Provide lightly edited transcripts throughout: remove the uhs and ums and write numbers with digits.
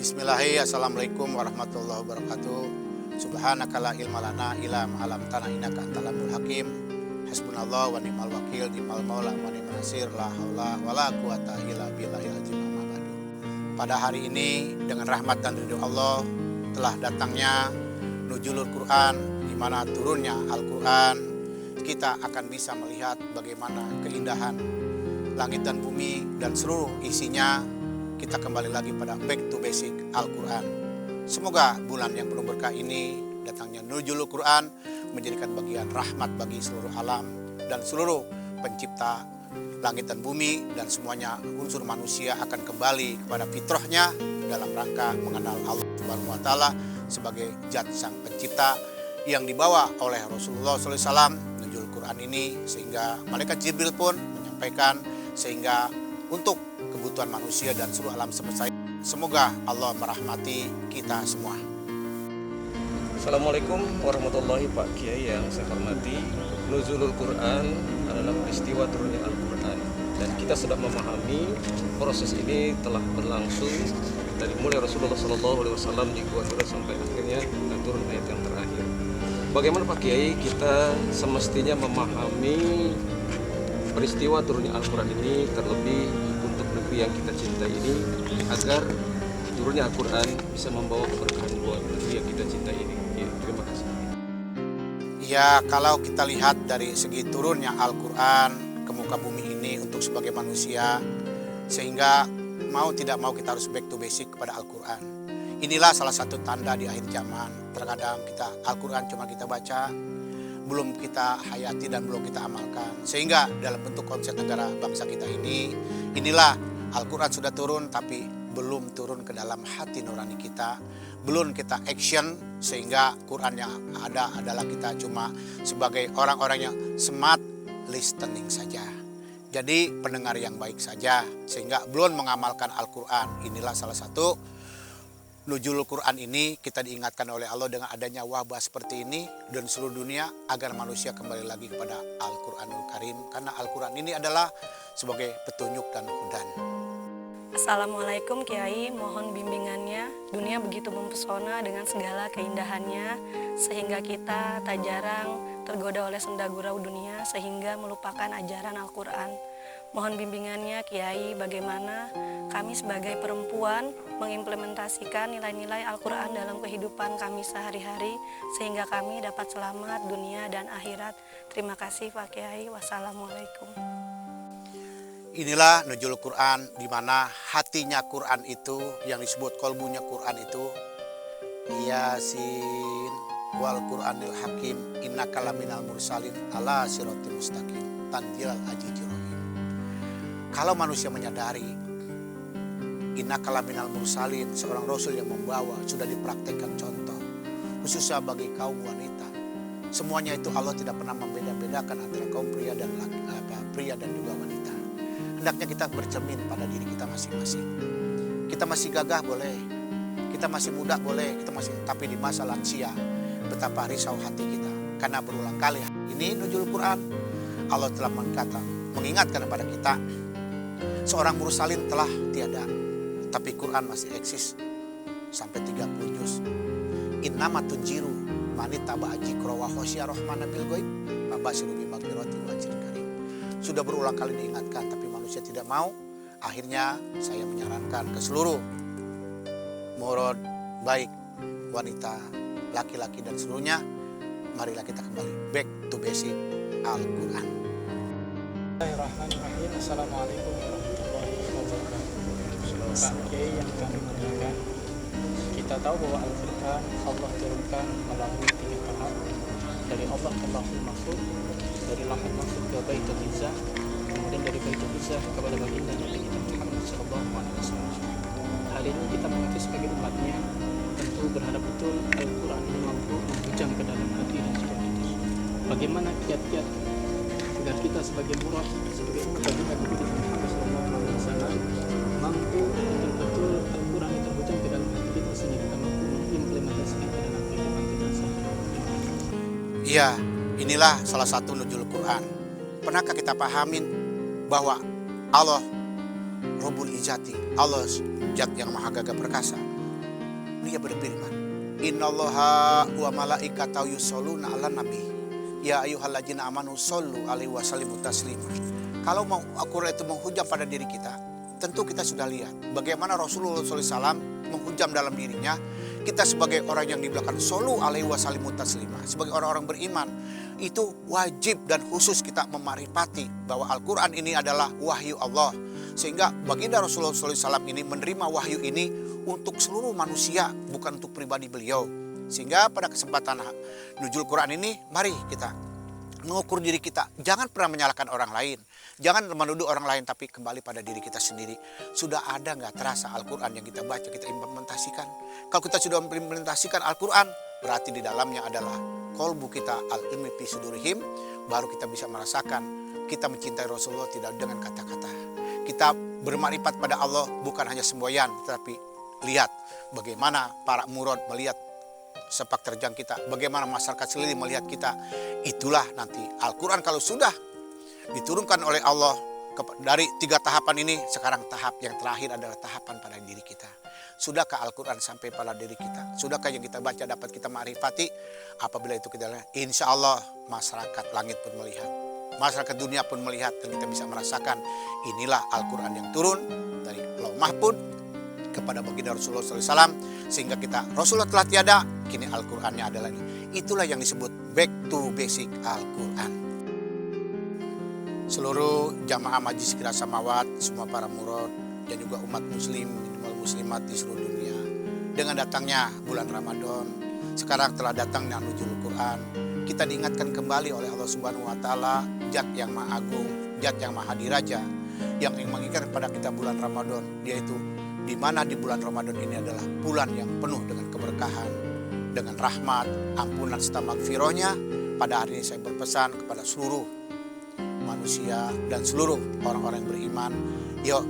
Bismillahirrahmanirrahim. Assalamualaikum warahmatullahi wabarakatuh. Subhanaka la ilma lana illa ma 'allamtana innaka antal alimul hakim. Hasbunallahu wa ni'mal wakil, ni'mal maula wa ni'mal nasir, la haula wala quwata illa billahil azim. Pada hari ini dengan rahmat dan ridho Allah telah datangnya nuzulul Quran, di mana turunnya Al-Quran. Kita akan bisa melihat bagaimana keindahan langit dan bumi dan seluruh isinya. Kita kembali lagi pada back to basic Al-Quran. Semoga bulan yang penuh berkah ini, datangnya nuzulul Quran, menjadikan bagian rahmat bagi seluruh alam dan seluruh pencipta langit dan bumi, dan semuanya unsur manusia akan kembali kepada fitrahnya dalam rangka mengenal Allah Subhanahu wa taala sebagai zat sang pencipta yang dibawa oleh Rasulullah SAW nuzulul Quran ini, sehingga malaikat Jibril pun menyampaikan, sehingga untuk kebutuhan manusia dan seluruh alam semesta. Semoga Allah merahmati kita semua. Assalamualaikum warahmatullahi Pak Kiai yang saya hormati. Nuzulul Quran adalah peristiwa turunnya Al-Quran, dan kita sudah memahami proses ini telah berlangsung dari mulai Rasulullah SAW di Gua Hira sampai akhirnya turun ayat yang terakhir. Bagaimana Pak Kiai kita semestinya memahami peristiwa turunnya Al-Quran ini, terlebih untuk negeri yang kita cintai ini, agar turunnya Al-Quran bisa membawa keberkahan buat negeri yang kita cintai ini. Ya, terima kasih. Ya, kalau kita lihat dari segi turunnya Al-Quran ke muka bumi ini untuk sebagai manusia, sehingga mau tidak mau kita harus back to basic kepada Al-Quran. Inilah salah satu tanda di akhir zaman. Terkadang kita Al-Quran cuma kita baca, belum kita hayati dan belum kita amalkan. Sehingga dalam bentuk konsep negara bangsa kita ini, inilah Al-Quran sudah turun tapi belum turun ke dalam hati nurani kita. Belum kita action, sehingga Quran yang ada adalah kita cuma sebagai orang-orang yang smart listening saja. Jadi pendengar yang baik saja, sehingga belum mengamalkan Al-Quran. Inilah salah satu nuzulul Quran ini, kita diingatkan oleh Allah dengan adanya wabah seperti ini dan seluruh dunia, agar manusia kembali lagi kepada Al-Quranul Karim. Karena Al-Quran ini adalah sebagai petunjuk dan hudan. Assalamualaikum Kiai, mohon bimbingannya. Dunia begitu mempesona dengan segala keindahannya, sehingga kita tak jarang tergoda oleh senda gurau dunia sehingga melupakan ajaran Al-Quran. Mohon bimbingannya Kiai, bagaimana kami sebagai perempuan mengimplementasikan nilai-nilai Al-Quran dalam kehidupan kami sehari-hari, sehingga kami dapat selamat dunia dan akhirat. Terima kasih Pak Kiai. Wassalamualaikum. Inilah nuzulul Quran, di mana hatinya Quran itu yang disebut kolbunya Quran itu, Yasin wal Quranil Hakim innaka laminal mursalin ala siratal mustaqim tanzilal azizir rahim. Kalau manusia menyadari innaka laminal mursalin, seorang rasul yang membawa, sudah dipraktekkan contoh khususnya bagi kaum wanita. Semuanya itu Allah tidak pernah membeda-bedakan antara kaum pria dan pria dan juga wanita. Hendaknya kita bercermin pada diri kita masing-masing. Kita masih gagah boleh, kita masih muda boleh, kita masih, tapi di masa lansia betapa risau hati kita. Karena berulang kali ini nuzulul Quran, Allah telah mengingatkan kepada kita, seorang mursalin telah tiada, tapi Quran masih eksis sampai 30 juz. Innama tunjiru manita ba'aji wa khosya rahmana bil ghaib fabasyiru bi maghfirati wa ajrin karim. Sudah berulang kali diingatkan, tapi manusia tidak mau. Akhirnya saya menyarankan ke seluruh murad baik wanita, laki-laki dan seluruhnya, marilah kita kembali back to basic Al-Quran. Bismillahirrahmanirrahim. Assalamualaikum warahmatullahi wabarakatuh. Pak Kiai yang kami muliakan, kita tahu bahwa Al-Quran Allah turunkan melalui 3 tahap, dari Allah ke Lauhul Mahfuz, dari Lauhul Mahfuz ke Baitul Izzah, kemudian dari Baitul Izzah kepada baginda Nabi kita Muhammad SAW. Hal ini kita mengerti sebagai umatnya, tentu berharap betul Al-Quran ini mampu membujang ke dalam hati dan jiwa kita. Bagaimana kiat-kiat agar kita sebagai murad, sebagai umat baginda Nabi kita Muhammad SAW mampu betul-betul Al-Quran itu terbujang ke dalam hati kita, sehingga kita mampu mengimplementasikan ke dalam kehidupan kita sehari-hari. Iya, inilah salah satu nuzulul Quran. Pernahkah kita pahamin bahwa Allah Rabbul Izzati, Allah zat yang maha gagah perkasa, Dia berfirman, Innallaha wa malaikatahu yusholluna 'alan nabi. Ya ayyuhalladzina amanu shollu alaihi wa sallimu taslima. Kalau mau Al-Quran itu menghujam pada diri kita, tentu kita sudah lihat bagaimana Rasulullah SAW menghujam dalam dirinya. Kita sebagai orang yang dibilangkan shollu alaihi wa sallimu taslima, sebagai orang-orang beriman, itu wajib dan khusus kita memarifati bahwa Al-Quran ini adalah wahyu Allah. Sehingga baginda Rasulullah SAW ini menerima wahyu ini untuk seluruh manusia, bukan untuk pribadi beliau. Sehingga pada kesempatan nuzul Quran ini, mari kita mengukur diri kita. Jangan pernah menyalahkan orang lain. Jangan menuduh orang lain, tapi kembali pada diri kita sendiri. Sudah ada nggak terasa Al-Quran yang kita baca, kita implementasikan? Kalau kita sudah implementasikan Al-Quran, berarti di dalamnya adalah qalbu kita al-ilmi fi sudurihim. Baru kita bisa merasakan kita mencintai Rasulullah tidak dengan kata-kata. Kita bermakrifat pada Allah bukan hanya semboyan, tetapi lihat bagaimana para murad melihat sepak terjang kita, bagaimana masyarakat sekeliling melihat kita. Itulah nanti Al-Quran kalau sudah diturunkan oleh Allah dari 3 tahapan ini, sekarang tahap yang terakhir adalah tahapan pada diri kita. Sudahkah Al-Quran sampai pada diri kita? Sudahkah yang kita baca dapat kita ma'rifati? Apabila itu kita lihat, insya Allah masyarakat langit pun melihat, masyarakat dunia pun melihat, dan kita bisa merasakan inilah Al-Quran yang turun dari Lauh Mahfuz kepada baginda Rasulullah SAW, sehingga kita Rasulullah telah tiada, kini Al-Qurannya adalah ini. Itulah yang disebut back to basic Al-Quran. Seluruh jamaah Majlis Qiraat Samawat, semua para murad dan juga umat muslim, muslimat di seluruh dunia, dengan datangnya bulan Ramadan, sekarang telah datangnya nuzul Quran, kita diingatkan kembali oleh Allah Subhanahu wa taala, Zat yang Maha Agung, Zat yang Maha Diraja, yang mengingatkan pada kita bulan Ramadan, yaitu di mana di bulan Ramadan ini adalah bulan yang penuh dengan keberkahan, dengan rahmat, ampunan serta magfirahnya. Pada hari ini saya berpesan kepada seluruh manusia dan seluruh orang-orang yang beriman, yuk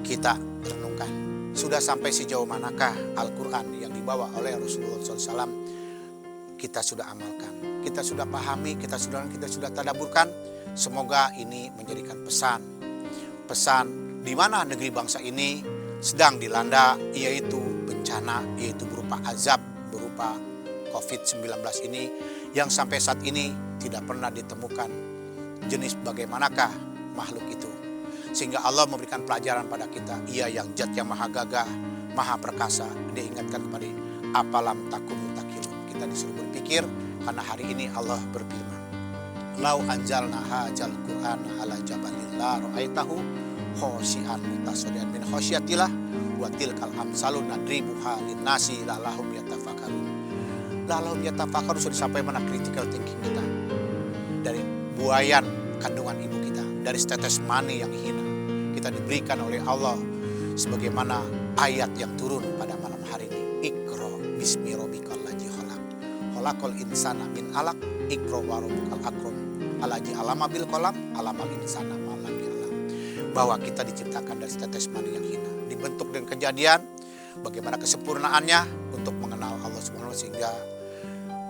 kita renungkan. Sudah sampai sejauh manakah Al-Quran yang dibawa oleh Rasulullah SAW kita sudah amalkan, kita sudah pahami, kita sudah tadaburkan. Semoga ini menjadikan pesan di mana negeri bangsa ini sedang dilanda, yaitu bencana, yaitu berupa azab, berupa COVID-19 ini, yang sampai saat ini tidak pernah ditemukan jenis bagaimanakah makhluk itu. Sehingga Allah memberikan pelajaran pada kita, Ia yang Zat yang Maha Gagah, Maha Perkasa. Dia ingatkan kepada apalam takunu takilun. Kita disuruh berpikir, karena hari ini Allah berfirman, Lau anjalna hadzal Qur'ana ala jabalin la ra'aitahu khoshi'an mutasadian min khosyatillah wa tilkal amsalun nadribuha linnasi la'allahum yatafakkarun. La'allahum yatafakkarun sudah sampai mana critical thinking kita. Dari buayan kandungan ibu kita, dari setetes mani yang hina, kita diberikan oleh Allah sebagaimana ayat yang turun pada malam hari ini. Iqra bismi rabbikal ladzi khalaq, khalaqal insana min 'alaq, iqra wa rabbukal akram, alladzi 'allama bil qalam, 'allamal insana ma lam ya'lam. Bahwa kita diciptakan dari setetes mani yang hina, dibentuk dengan kejadian, bagaimana kesempurnaannya untuk mengenal Allah Subhanahu wa taala. Sehingga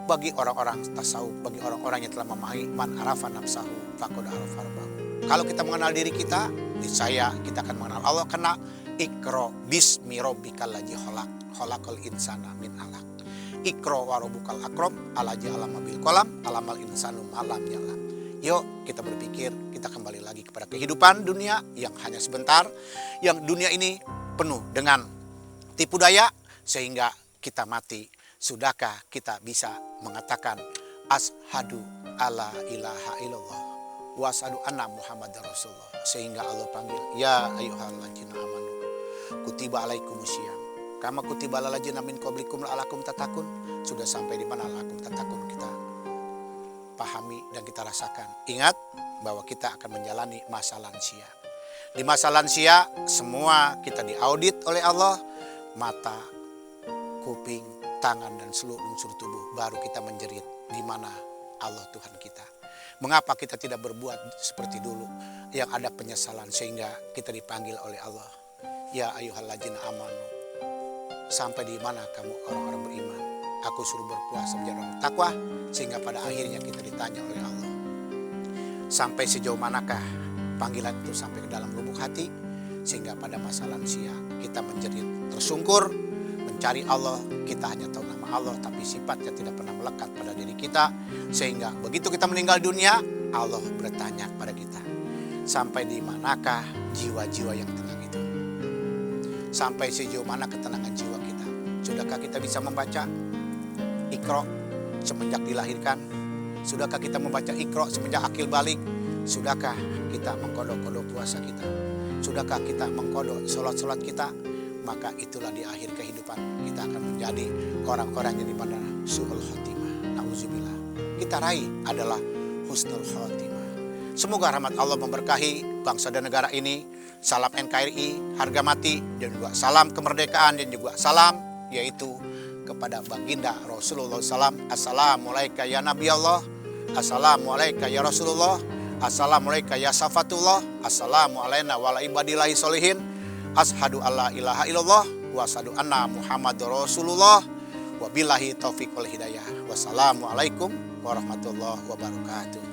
bagi orang-orang tasawuf, bagi orang-orang yang telah memahami man arafa nafsahu faqad arafa rabbahu. Kalau kita mengenal diri kita, niscaya kita akan mengenal Allah, karena Iqra bismi rabbikal ladzi khalaq, khalaqal insana min 'alaq. Iqra wa rabbukal akram, alladzi 'allama bil qalam, 'allamal insanu ma lam ya'lam. Yuk kita berpikir, kita kembali lagi kepada kehidupan dunia yang hanya sebentar, yang dunia ini penuh dengan tipu daya sehingga kita mati. Sudahkah kita bisa mengatakan ashadu alla ilaha illallah wa ashadu anna muhammadar rasulullah, sehingga Allah panggil ya ayyuhalladzina amanu kutiba alaikumusiyam kama kutiba alal ladzina min qablikum la'allakum tattaqun. Sudah sampai di mana la'allakum tattaqun kita pahami dan kita rasakan. Ingat bahwa kita akan menjalani masa lansia. Di masa lansia semua kita diaudit oleh Allah, mata, kuping, tangan dan seluruh unsur tubuh, baru kita menjerit di mana Allah Tuhan kita. Mengapa kita tidak berbuat seperti dulu yang ada penyesalan sehingga kita dipanggil oleh Allah. Ya ayyuhalladzina amanu. Sampai di mana kamu orang-orang beriman? Aku suruh berpuasa menjadi orang takwa, sehingga pada akhirnya kita ditanya oleh Allah. Sampai sejauh manakah panggilan itu sampai ke dalam lubuk hati, sehingga pada masa lansia kita menjerit tersungkur, mencari Allah, kita hanya tahu nama Allah, tapi sifatnya tidak pernah melekat pada diri kita. Sehingga begitu kita meninggal dunia, Allah bertanya kepada kita, sampai di manakah jiwa-jiwa yang tenang itu? Sampai sejauh mana ketenangan jiwa kita? Sudahkah kita bisa membaca Iqra semenjak dilahirkan? Sudahkah kita membaca Iqra semenjak akil balik? Sudahkah kita mengkodok-kodok puasa kita? Sudahkah kita mengkodok sholat-sholat kita? Maka itulah di akhir kehidupan kita akan menjadi orang-orang yang dimana su'ul khotimah. Nauzubillah. Kita raih adalah husnul khotimah. Semoga rahmat Allah memberkahi bangsa dan negara ini. Salam NKRI, harga mati, dan juga salam kemerdekaan, dan juga salam yaitu kepada baginda Rasulullah SAW. Assalamualaikum ya Nabi Allah. Assalamualaikum ya Rasulullah. Assalamualaikum ya Safatullah. Assalamualaikum wa ala ibadillahi sholihin. Ashadu alla ilaha illallah wa ashadu anna Muhammadur Rasulullah. Wabillahi taufiq wal hidayah. Wassalamualaikum warahmatullahi wabarakatuh.